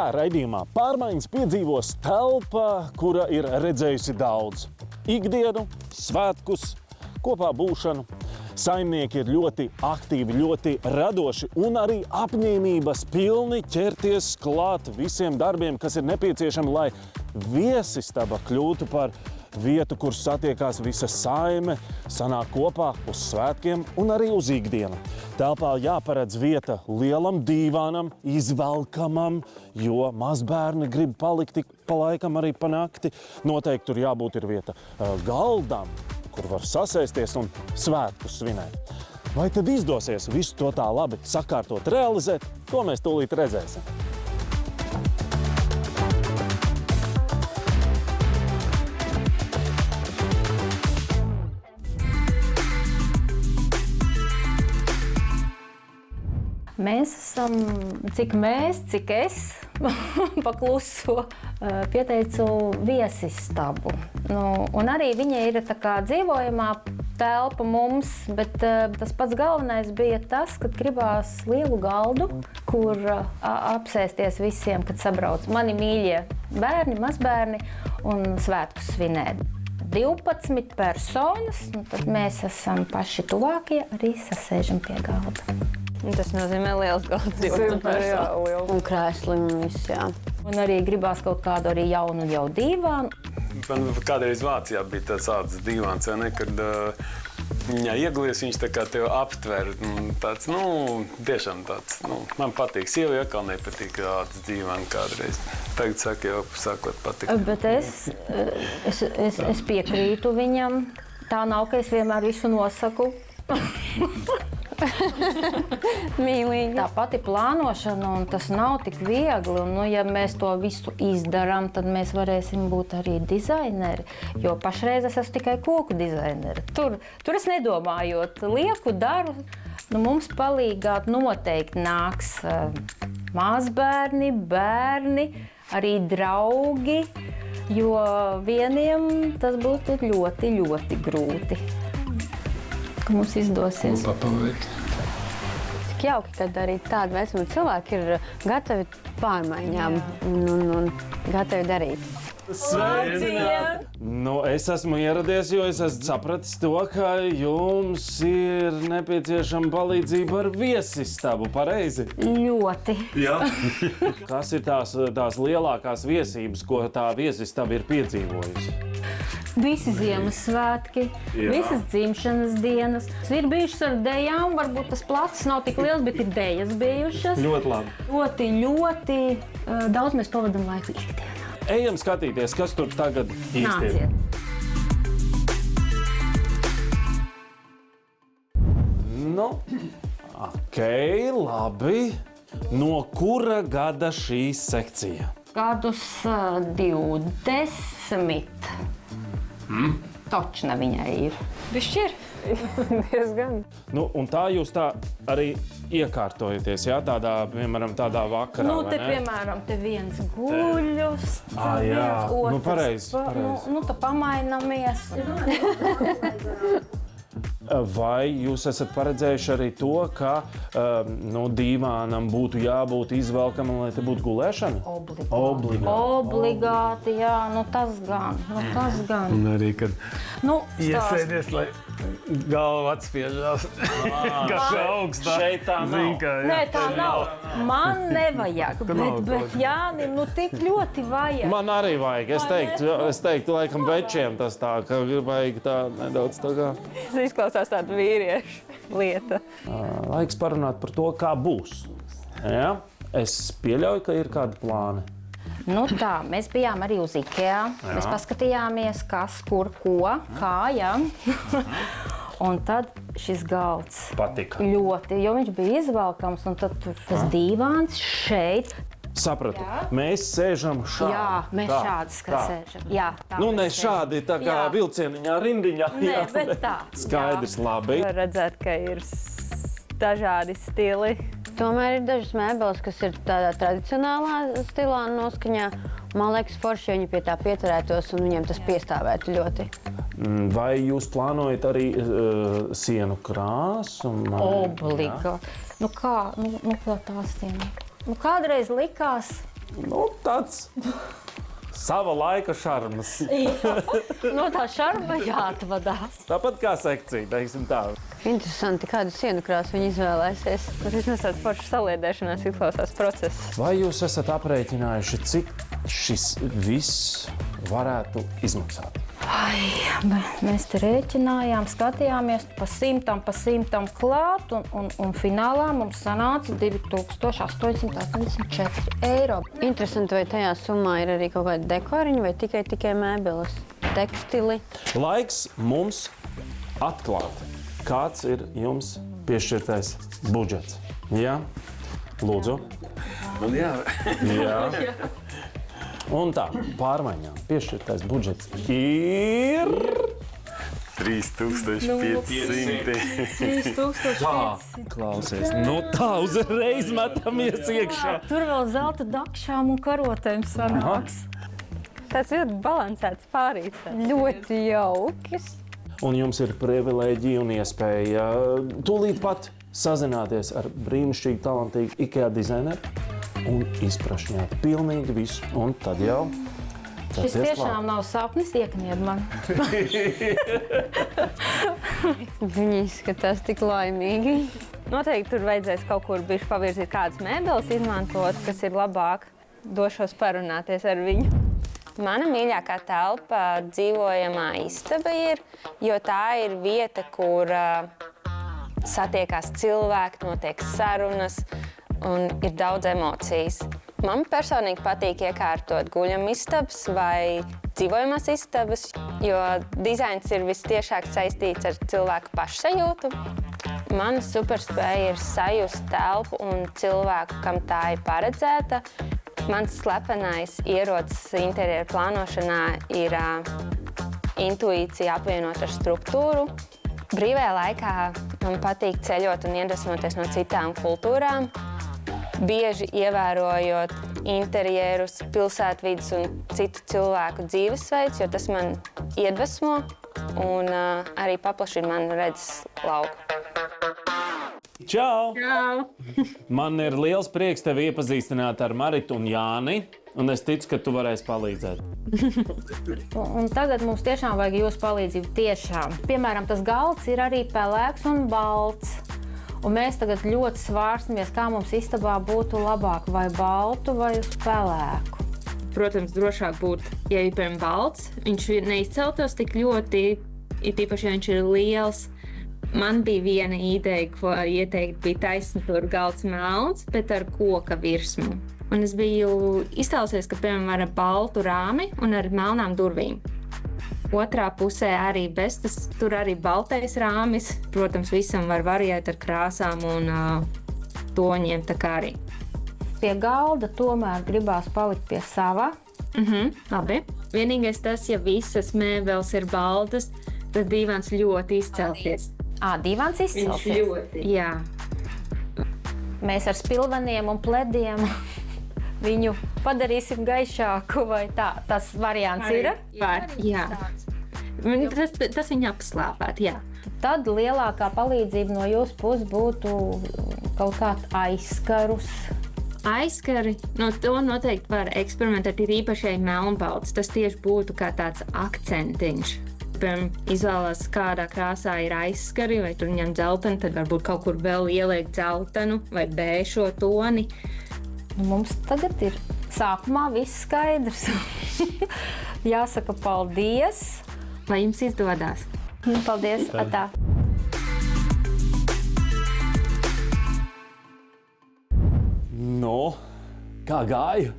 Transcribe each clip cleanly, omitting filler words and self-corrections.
Šajā raidījumā pārmaiņas piedzīvos telpa, kura ir redzējusi daudz. Ikdienu, svētkus, kopā būšanu. Saimnieki ir ļoti aktīvi, ļoti radoši un arī apņēmības pilni ķerties klāt visiem darbiem, kas ir nepieciešami, lai viesistaba kļūtu par vietu, kur satiekās visa saime, sanāk kopā uz svētkiem un arī uz ikdienu. Telpā jāparedz vieta lielam dīvānam, izvelkamam, jo mazbērni grib palikt tik pa laikam arī pa nakti. Noteikti tur jābūt ir vieta galdam, kur var sasēsties un svētkus svinēt. Vai tad izdosies visu to tā labi sakārtot, realizēt? To mēs tūlīt redzēsim. Mēs esam, cik es pakluso pieteicu viesistabu. Un arī viņa ir tā kā dzīvojamā telpa mums, bet tas pats galvenais bija tas, ka gribās lielu galdu, kur apsēsties visiem, kad sabrauc mani mīļie bērni, mazbērni un svētkus svinēt. 12 personas, tad mēs esam paši tuvākie, arī sasēžam pie galda. Tas nozīmē liels galds, 12 personas. Un krēsli un viss, jā. Un arī gribās kaut kādu arī jaunu jau dīvānu. Man kādreiz Vācijā bija tāds dīvāns, kad viņā ieglies, viņš tā kā tev aptver. Tāds, tiešām tāds, man patīk. Sievai atkal nepatīk tāds dīvāns kādreiz. Tagad saka, jau sākot patīk. Bet es piekrītu viņam. Tā nav, ka es vienmēr visu nosaku. Mīlīgi. Tā pati plānošana, un tas nav tik viegli. Un, ja mēs to visu izdarām, tad mēs varēsim būt arī dizaineri. Jo pašreiz es esmu tikai koku dizaineri. Tur es nedomājot, lieku daru. Mums palīgāt noteikti nāks mazbērni, bērni, arī draugi. Jo vieniem tas būtu ļoti, ļoti grūti. Ka mums izdosies. Cik jauki, kad arī tādi vecuma cilvēki ir gatavi pārmaiņām un gatavi darīt. Sveicināti! Es esmu ieradies, jo es esmu sapratis to, ka jums ir nepieciešama palīdzība ar viesistabu, pareizi? Ļoti. Jā. Kas ir tās lielākās viesības, ko tā viesistaba ir piedzīvojusi? Visi Ziemassvētki, visas dzimšanas dienas. Ir bijušas ar dejām, varbūt tas plats nav tik liels, bet ir dejas bijušas. Ļoti labi. Ļoti daudz mēs pavadām laiku ikdienā. Ejam skatīties, kas tur tagad īsti ir. Labi. No kura gada šī sekcija? Gadus 20. Točna viņai ir. Bišķi ir. Diezgan. Un tā jūs tā arī iekārtojaties, jā? Piemēram, tādā vakarā, vai ne? Piemēram, te viens guļus, viens otrs. Pareizi. Tā pamainamies. Vai jūs esat paredzējuši arī to, ka dīvānam būtu jābūt izvelkamam, lai te būtu gulēšana? Obligāti, jā, tas gan. Un arī, kad iesēdies, lai galva atspiežās, kas ir augstā. Šeit tā nav. Nē, tā nav. Man nevajag, bet Jānim tik ļoti vajag. Man arī vajag. Es teiktu, laikam večiem tas tā, ka vajag tā nedaudz tā kā. Tas izklausās tāda vīriešu lieta. Laiks parunāt par to, kā būs. Ja? Es pieļauju, ka ir kādi plāni. Mēs bijām arī uz IKEA. Mēs paskatījāmies, kas, kur, ko, kā, jā. Un tad šis galds patika. Ļoti, jo viņš bija izvelkams, un tad tas dīvāns šeit. Sapratu. Mēs sēžam šādi. Jā, mēs šādi sēžam. Jā, tā ne šādi, tā kā vilcieniņā, rindiņā. Nē, bet tā. Skaidrs, labi. Var redzēt, ka ir dažādi stili. Tomēr ir dažas mēbeles, kas ir tādā tradicionālā stilā noskaņā. Man liekas, forši, ja viņi pie tā pieturētos un viņiem tas piestāvētu ļoti. Vai jūs plānojat arī sienu krāsu? Obligāti. Kā tā siena? Kādreiz likās, Nu, tāds sava laika šarmas. No tā šarma jāatvadās. Tāpat kā sekcija, teiksim tā. Interesanti, kādu sienu krāsu viņi izvēlēsies. Tas vismaz tāds foršs saliedēšanās izklausās process. Vai jūs esat aprēķinājuši, cik šis viss varētu izmaksāt? Mēs te rēķinājām, skatījāmies pa simtam klāt, un finālā mums sanāca 2884 eiro. Interesanti, vai tajā summā ir arī kaut kādi dekoriņi vai tikai mēbeles, tekstili. Laiks mums atklāt, kāds ir jums piešķirtais budžets. Jā? Lūdzu. Man jā. Jā. Un tā, pārmaiņām piešķirtais budžets ir 3500. Klausies, nu tā uzreiz metamies iekšā. Tur vēl zelta dakšām un karotēm sanāks. Tas ļoti balansēts pārīts. Ļoti jauks. Un jums ir privilēģija un iespēja tūlīt pat sazināties ar brīnišķīgi talantīgu IKEA dizaineru un izprašņāt pilnīgi visu. Un tad jau Šis tiešām nav sapnis, ieknied man. Viņi izskatās tik laimīgi. Noteikti tur vajadzēs kaut kur bišķi pavirzīt kādas mēbeles, izmantot, kas ir labāk. Došos parunāties ar viņu. Mana mīļākā telpa dzīvojamā istaba ir, jo tā ir vieta, kur satiekās cilvēki, notiek sarunas un ir daudz emocijas. Man personīgi patīk iekārtot guļamistabas vai dzīvojamās istabas, jo dizains ir vistiešāk saistīts ar cilvēku pašsajūtu. Mana superspēja ir sajust telpu un cilvēku, kam tā ir paredzēta. Mans slepenais ierocis interjera plānošanā ir intuīcija apvienot ar struktūru. Brīvajā laikā man patīk ceļot un iedvesmoties no citām kultūrām, bieži ievērojot interjerus, pilsētvides un citu cilvēku dzīvesveids, jo tas man iedvesmo un arī paplašina manu redzes lauku. Čau! Čau! Man ir liels prieks tevi iepazīstināt ar Maritu un Jāni, un es ticu, ka tu varēsi palīdzēt. Un tagad mums tiešām vajag jūsu palīdzību tiešām. Piemēram, tas galds ir arī pelēks un balts. Un mēs tagad ļoti svārstamies, kā mums istabā būtu labāk, vai baltu, vai uz pelēku. Protams, drošāk būtu, ja ir piemēram balts. Viņš neizceltos tik ļoti, it īpaši, ja viņš ir liels. Man bija viena ideja, ko ieteikt, bija taisntur galds melns, bet ar koka virsmu. Un es biju iztēlusies, ka, piemēram, ar baltu rāmi un ar melnām durvīm. Otrā pusē arī bez tas, tur arī baltais rāmis. Protams, visam var variēt ar krāsām un toņiem, tā kā arī. Pie galda tomēr gribās palikt pie sava. Labi. Vienīgais tas, ja visas mēbeles ir baltas, tad dīvāns ļoti izcelsies. Dīvāns izcelsies. Jā. Mēs ar spilveniem un plediem viņu padarīsim gaišāku, vai tā? Tas variants ir? Jā. Tas viņu apslāpēt, jā. Tad lielākā palīdzība no jūsu puses būtu kaut kāds aizskarus. Aizskari, no to noteikti var eksperimentēt, ir īpašai melnbalts. Tas tieši būtu kā tāds akcentiņš. Piemēram, izvēlās, kādā krāsā ir aizskari, vai tur ņem dzeltenu, tad varbūt kaut kur vēl ieliek dzeltenu vai bēšo toni. Mums tagad ir sākumā viss skaidrs. Jāsaka paldies. Lai jums izdodas. Paldies, atā. Nu, kā gāja?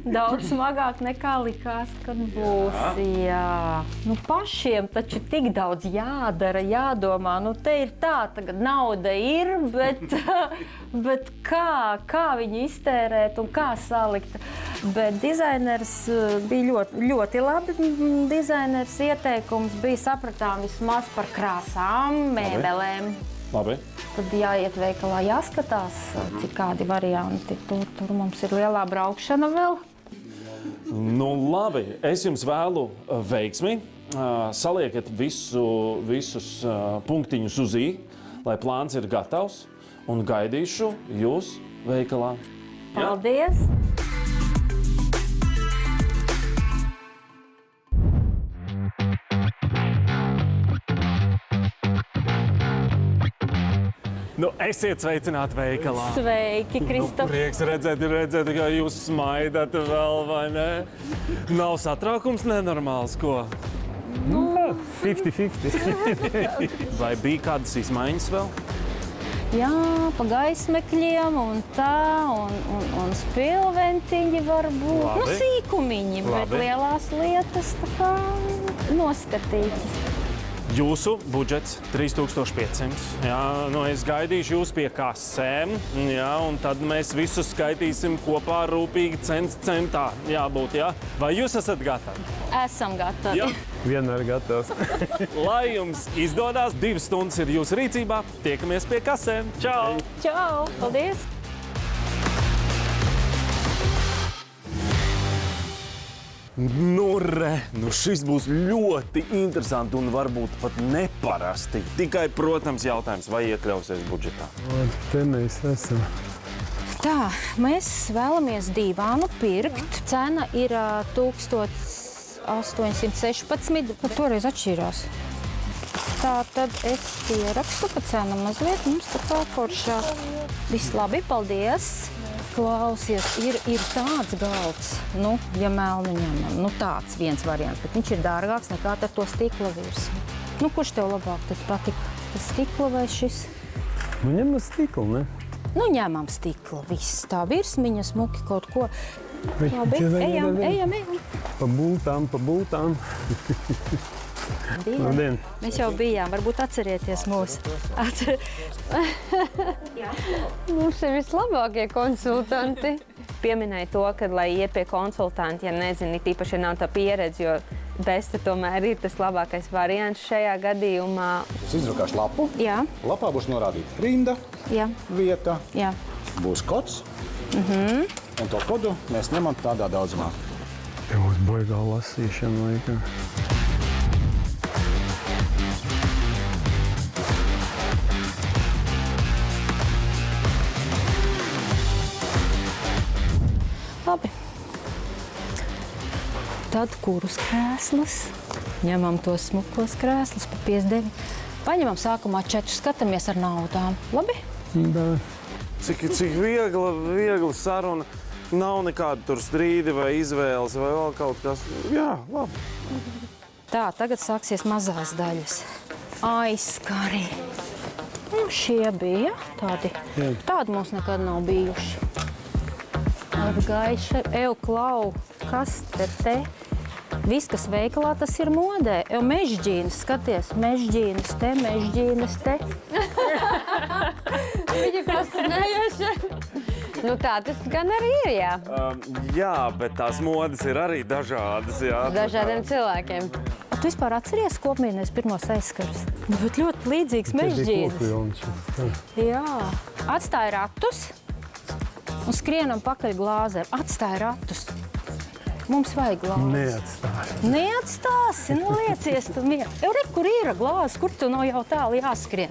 Daudz smagāk nekā likās, kad būs. Jā. Nu, pašiem taču tik daudz jādara, jādomā. Nu, te ir tā, tagad nauda ir, bet kā viņu iztērēt un kā salikt. Bet dizainers bija ļoti labi. Dizainers ieteikums bija sapratām vismaz par krāsām, mēbelēm. Labi. Tad jāiet veikalā, jāskatās, cik kādi varianti. Tur mums ir lielā braukšana vēl. Nu, labi. Es jums vēlu veiksmi. Saliekat visus punktiņus uz I, lai plāns ir gatavs. Un gaidīšu jūs veikalā. Paldies! Nu, esiet sveicināti veikalā. Sveiki, Kristof! Prieks redzēt, kā jūs smaidat vēl, vai ne? Nav satraukums nenormāls, ko? 50-50. Vai bija kādas izmaiņas vēl? Jā, pa gaismekļiem un tā, un spilventiņi varbūt. Labi. Nu, sīkumiņi, bet Labi. lielās lietas tā kā noskatītas. Jūsu budžets 3500. Jā, nu es gaidīšu jūs pie kasēm, jā, un tad mēs visus skaitīsim kopā rūpīgi centā jābūt, jā? Vai jūs esat gatavi? Esam gatavi. Jā. Vienmēr gatavs. Lai jums izdodas, 2 stundas ir jūsu rīcībā. Tiekamies pie kasēm. Čau! Čau! Paldies! Nu, šis būs ļoti interesanti un varbūt pat neparasti. Tikai, protams, jautājums, vai iekļausies budžetā. Te mēs esam. Tā, mēs vēlamies dīvānu pirkt. Cena ir 1816, bet toreiz atšķīrās. Tā tad es pierakstu, ka cena mazliet mums tā kā foršāk. Viss labi, paldies! Klausies, ir tāds galds, nu, ja melni ņemam, nu tāds viens variants, bet viņš ir dārgāks nekā ar to stikla virsmu. Nu, kurš tev labāk tad patika? Tas stikla vai šis? Nu, ņemam stiklu, ne? Nu, ņemam stikla, viss tā virsmiņa, smuki kaut ko. Labi, ejam. ejam. Pa bultām. Labdien. Mēs jau bijām, varbūt atcerieties mūs. Mums ir vislabākie konsultanti. Pieminēja to, ka, lai iet pie konsultanti, ja nezini, tīpaši, ja nav tā pieredze, jo besta tomēr ir tas labākais variants šajā gadījumā. Jūs izdrukāšu lapu. Jā, Lapā būs norādīta rinda, jā, vieta, jā. būs kods. Un to kodu mēs ņemam tādā daudzumā. Te būs baigā lasīšana laikam. Labi. Tad kurus krēslus? Ņemam tos smukos krēslus pa 59. Paņemam sākumā 4, skatāmies ar naudām. Labi? Da. Cik viegla saruna. Nav nekāda tur strīdi vai izvēles vai vēl kaut kas. Jā, labi. Tā, tagad sāksies mazās daļas. Aizskari. Nu, šie bija tādi. Tādi mums nekad nav bijuši. Gaiša, klau, kas te? Viss, kas veikalā, tas ir modē. Mežģīnas, skaties, mežģīnas te. Viņa fascinējoša. Nu tā tas gan arī ir, jā. Jā, bet tās modes ir arī dažādas, jā. Dažādiem cilvēkiem. Tu vispār atceries kopmīnēs pirmos aizskarus? Nu, bet ļoti līdzīgs mežģīnas. Jā. Atstāja ratus un skrienam pakaļ glāzēm. Atstāja ratus. Mums vajag glāzes. Neatstāsi, nu liecies tu mieru. Re, kur ir glāzes, kur tu nav jau tālu jāskrien?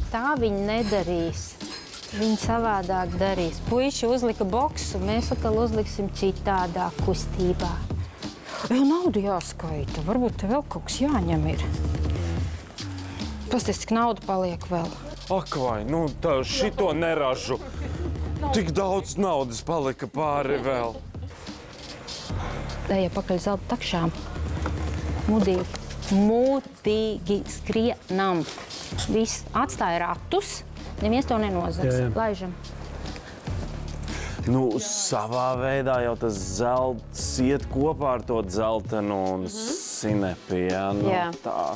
Tā viņi nedarīs. Viņi savādāk darīs. Puiši uzlika boksu, mēs atkal uzliksim citādāk kustībā. Naudu jāskaita. Varbūt te vēl kaut kas jāņem ir. Pasties, cik nauda paliek vēl. Ak vai, nu tā šito neražu. Tik daudz naudas palika pāri vēl. Eja pakaļ zelta takšām. Mudīgi skrienam. Viss atstāja ratus. Neviens to nenozags. Laižam. Nu, savā veidā jau tas zelts iet kopā ar to dzeltenu un sinepi, jā, nu tā.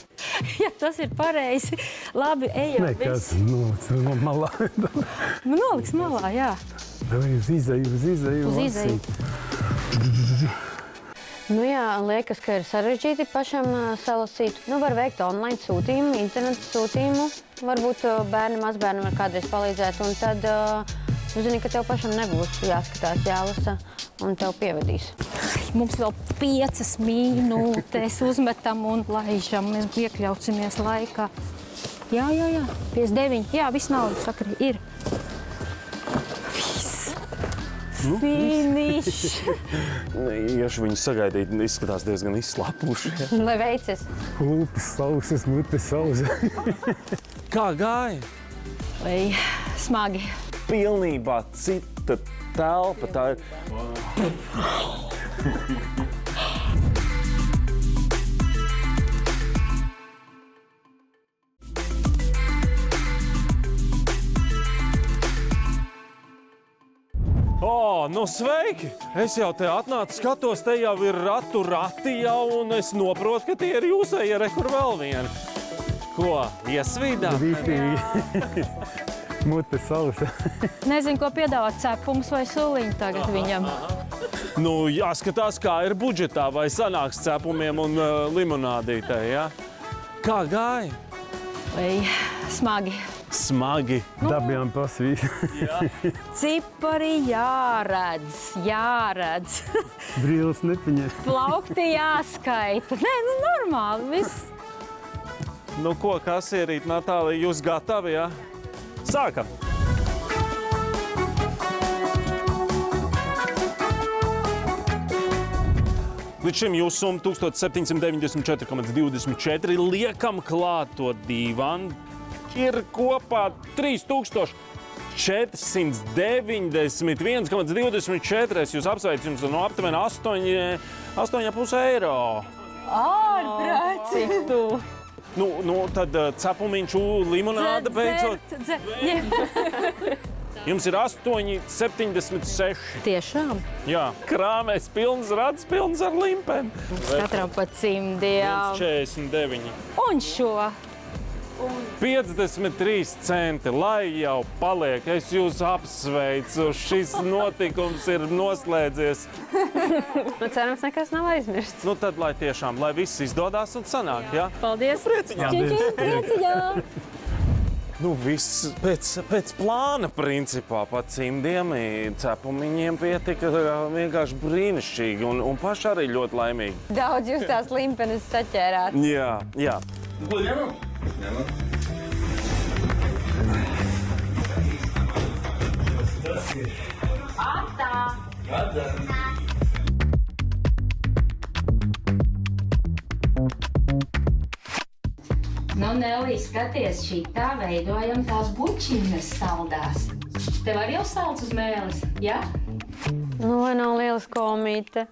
Ja tas ir pareizi. Labi, ejam. Nekas, no malā. Noliks malā, jā. Uz izeju. Uz izeju. Nu jā, liekas, ka ir sarežģīti pašam salasīt. Nu, var veikt online sūtījumu, internetu sūtījumu. Varbūt bērni, mazbērni var kādreiz palīdzēt, un tad tu zini, ka tev pašam nebūs jāskatās, jālasa, un tev pievedīs. Mums vēl 5 minūtes uzmetam un laižam. Mēs iekļausimies laikā. Jā, 59. Jā, viss naudas sakarī ir. Viss. Finišs. Iešu viņu sagaidīt, izskatās diezgan izslapuši. Lai veicas. Lūpas sauses, mutes sauses. Kā gāja? Vai smagi. Pilnībā cita telpa. Tā ir. Nu sveiki! Es jau te atnācu, skatos, te jau ir rati jau, un es noprotu, ka tie ir jūsēji, kur vēl vieni. Ko, iesvīdā? Rītīgi. Mutes sauses. Nezinu, ko piedāvāt, cepums vai suliņu tagad viņam. Nu, jāskatās, kā ir budžetā, vai sanāks cepumiem un limonādītei, ja? Kā gāja? Vai smagi. Smagi. Dabījām pasvīt. Cipari jāredz. Brīlis nepiņem. Plaukti jāskaita. Nē, nu normāli, viss. Nu ko, kasierīt, Natālija, jūs gatavi, ja? Sākam! Līdz šim jūsu summa 1794,24. Liekam klāt to dīvanu. Ir kopā 3491,24. Es jūs apsveicu jums no aptuveni 8,5 eiro. Ārprāts! Cik tu? Nu tad cepumiņš, limonāde beidzot. Jums ir 8,76. Tiešām? Jā, krāmēs pilns rats, pilns ar limpēm. Katram pa cimdiem. 49. Un šo? 53 centi, lai jau paliek. Es jūs apsveicu. Šis notikums ir noslēdzies. Nu, cerams, nekas nav aizmirsts. Nu tad, lai tiešām, lai viss izdodās un sanāk, jā? Paldies. Prieciņā. Prieciņā. Nu, viss pēc plāna principā. Pa cimdiem, cepumiņiem pietika vienkārši brīnišķīgi un paši arī ļoti laimīgi. Daudz jūs tās limpenes saķērāt. Jā. Ko ņemam? Ņemam. Atā! Nu, Nelī, skaties, šitā veidojam tās bučiņas saldās. Tev arī jau salds uz mēles, jā? Nu, vai nav lielas komīte?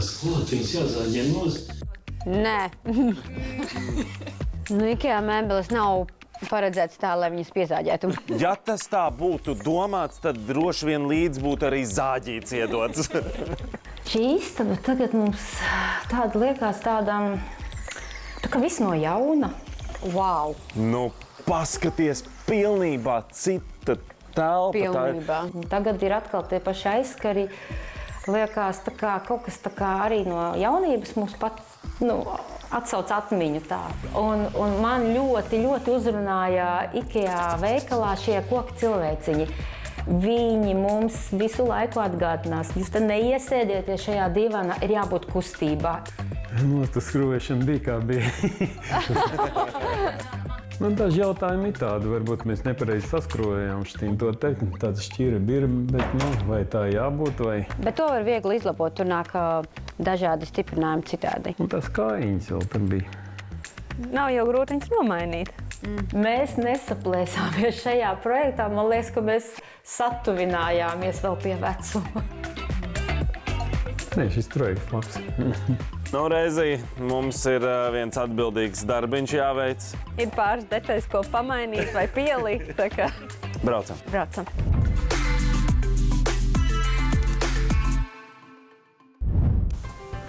Skolotiņas jāzāģē mūs. Nē. Nu, IKEA mēbeles nav paredzēts tā, lai viņas piezāģētu. Ja tas tā būtu domāts, tad droši vien līdz būtu arī zāģīts iedots. Šī istaba tagad mums tāda liekas tādām, tā kā viss no jauna. Wow! Nu, paskaties, pilnībā cita telpa. Pilnībā. Tagad ir atkal tie paši aizskari. Liekas, tā kā kaut kas tā kā arī no jaunības mums pats, atsauc atmiņu tā. Un man ļoti uzrunāja IKEA veikalā šie koki cilvēciņi. Viņi mums visu laiku atgādinās. Jūs te neiesēdieties šajā divānā, ir jābūt kustībā. Nu, tas skrūvēšana bija kā bija. Nu, daži jautājumi ir tādi, varbūt mēs nepareizi saskrojām to te, tāda šķira birba, bet vai tā jābūt, vai... Bet to var viegli izlabot, tur nāk dažādi stiprinājumi citādi. Un tās kājiņas vēl tur bija. Nav jau grūti viņas nomainīt. Mēs nesaplēsāmies šajā projektā, man liekas, ka mēs satuvinājāmies vēl pie vecuma. Nē, šis projekts labs. Nu, reizī mums ir viens atbildīgs darbiņš jāveic. Ir pāris detaļas, ko pamainīt vai pielikt, tā kā... Braucam.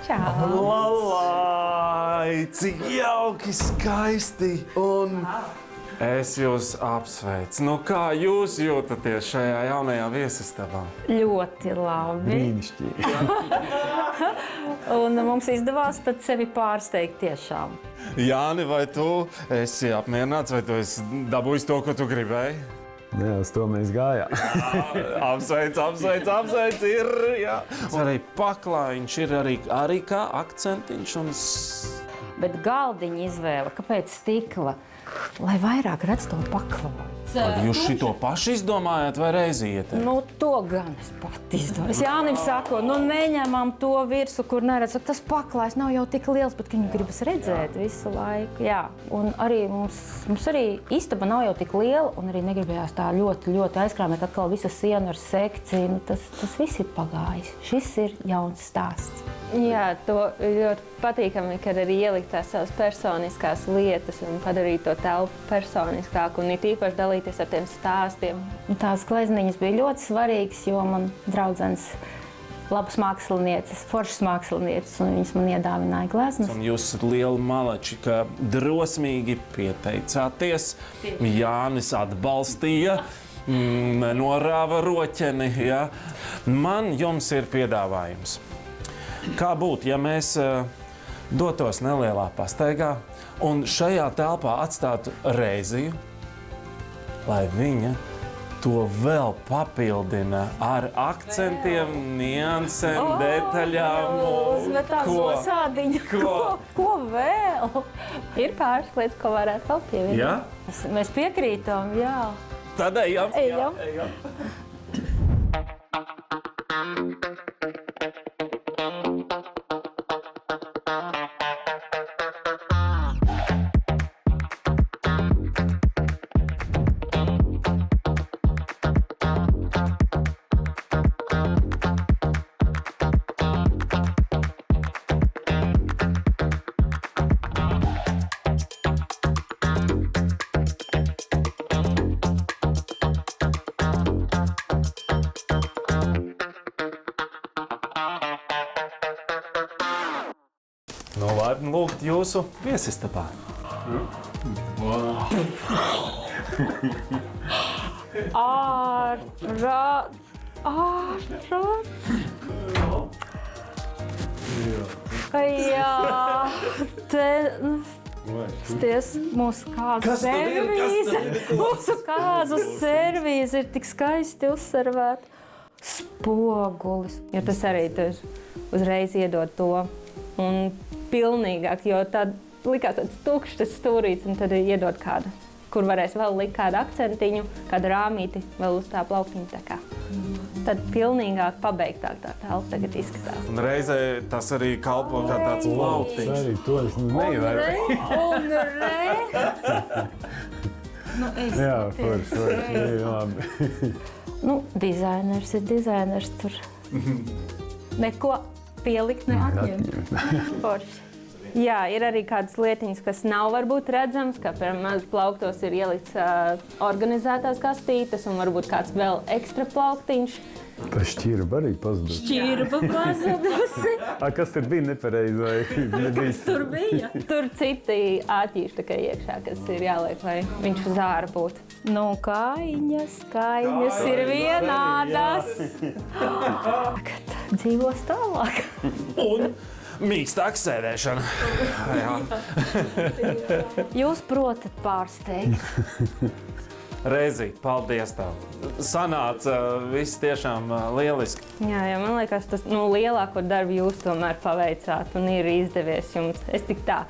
Čau! Lalai, cik jauki, skaisti un... Es jūs apsveicu. Nu, kā jūs jūtaties šajā jaunajā viesistabā? Ļoti labi. Brīnišķīgi. Un mums izdevās tad sevi pārsteigt tiešām. Jāni, vai tu esi apmierināts, vai tu esi dabūjis to, ko tu gribēji? Jā, uz to mēs gājām. Apsveic, ir, jā. Arī paklājiņš ir arī kā akcentiņš un... Bet galdiņa izvēle, kāpēc stikla? Lai vairāk redz to paklāju. Vai jūs šito paši izdomājāt vai reizi ietē? Nu, to gan es pati izdomāju. Es Jānim saku, neņemam to virsu, kur neredz. Tas paklājs nav jau tik liels, bet viņu gribas redzēt visu laiku. Jā, un arī mums arī istaba nav jau tik liela, un arī negribējās tā ļoti aizkrāmēt atkal visu sienu ar sekciju. Tas viss ir pagājis. Šis ir jauns stāsts. Jā, to ļoti patīkami, kad arī ielikt tās savas personiskās lietas un padarīt to telpu personiskāku un it īpaši dalīties ar tiem stāstiem. Tās glezniņas bija ļoti svarīgas, jo man draudzenes labas mākslinieces, foršas mākslinieces, un viņas man iedāvināja gleznas. Un jūs esat lieli malači, ka drosmīgi pieteicāties. Jānis atbalstīja, norāva roķeni. Ja? Man jums ir piedāvājums. Kā būtu, ja mēs dotos nelielā pastaigā un šajā telpā atstātu Reiziju, lai viņa to vēl papildina ar akcentiem, niansēm, detaļām. Ko vēl? Ir pāris lietas, ko varētu vēl pievienot. Ja? Mēs piekrītam, jā. Tad ejam. Laipni lūgt jūsu viesistabā. Mūsu kāzu servīze ir tik skaisti uzservēta. Spogulis. Jo tas arī uzreiz iedod to un pilnīgāk, jo tad likās tāds tukšs tas stūrīts, un tad iedod kādu, kur varēs vēl likt kādu akcentiņu, kādu rāmīti vēl uz tā plauktiņa. Tad pilnīgāk, pabeigtāk tā telpa tagad izskatās. Un reizē tas arī kalpo kā tāds plauktiņš. Arī to es neievēroju. Jā, forši, labi. Dizainers ir dizainers tur. Neko pielikt, neatņemt. Forši. Jā, ir arī kādas lietiņas, kas nav varbūt redzamas, kā piemēram plauktos ir ielikts organizētās kastītes un varbūt kāds vēl ekstra plauktiņš. Tā šķirba arī pazudusi. Šķirba pazudusi. Kas tur bija nepareizi? Kas tur bija? Tur citi āķīši tikai iekšā, kas ir jāliek, lai viņš uz āra būtu. Kājiņas ir vienādas. Tagad dzīvos tālāk. Un mīkstāk sēdēšana. Jūs protat pārsteigt. Reizi, paldies tev. Sanāca viss tiešām lieliski. Jā, man liekas, tas lielāko darbu jūs tomēr paveicāt un ir izdevies jums. Es tik tā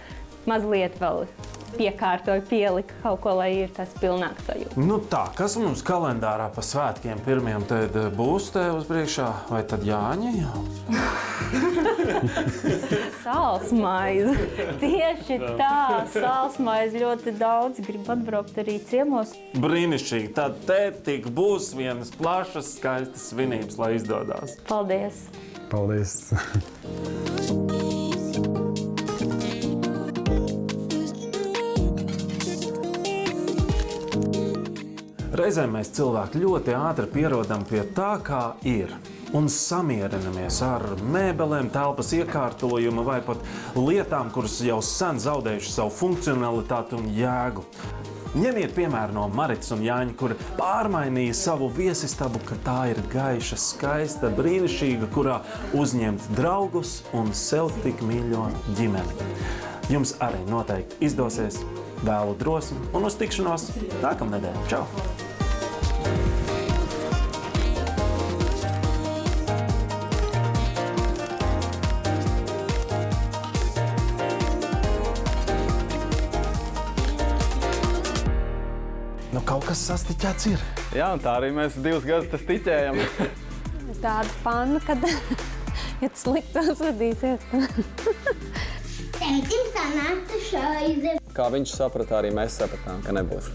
mazliet vēl piekārtoju, pieliku kaut ko, lai ir tas pilnāks sajūta. Tā, kas mums kalendārā pa svētkiem pirmiem tad būs te uz priekšā? Vai tad Jāņa jau? Sālsmaize. Tieši tā, sālsmaize ļoti daudz. Gribu atbraukt arī ciemos. Brīnišķīgi. Tad te tik būs vienas plašas, skaistas svinības, lai izdodās. Paldies. Paldies. Reizēm mēs cilvēki ļoti ātri pierodam pie tā, kā ir. Un samierinamies ar mēbelēm, telpas iekārtojumu vai pat lietām, kuras jau sen zaudējuši savu funkcionalitāti un jēgu. Ņemiet piemēru no Maritas un Jāņa, kur pārmainīja savu viesistabu, ka tā ir gaiša, skaista, brīnišķīga, kurā uzņemt draugus un sev tik mīļo ģimeni. Jums arī noteikti izdosies. Vēlu drosmi un uz tikšanos nākamnedēļ. Čau! Nu, kaut kas sastiķēts ir. Jā, un tā arī mēs 2 gadus tas tiķējam. Tāda panna, kad slikti uzvedīsies. Tētim sanāca šaize. Kā viņš saprata, arī mēs sapratām, ka nebūs.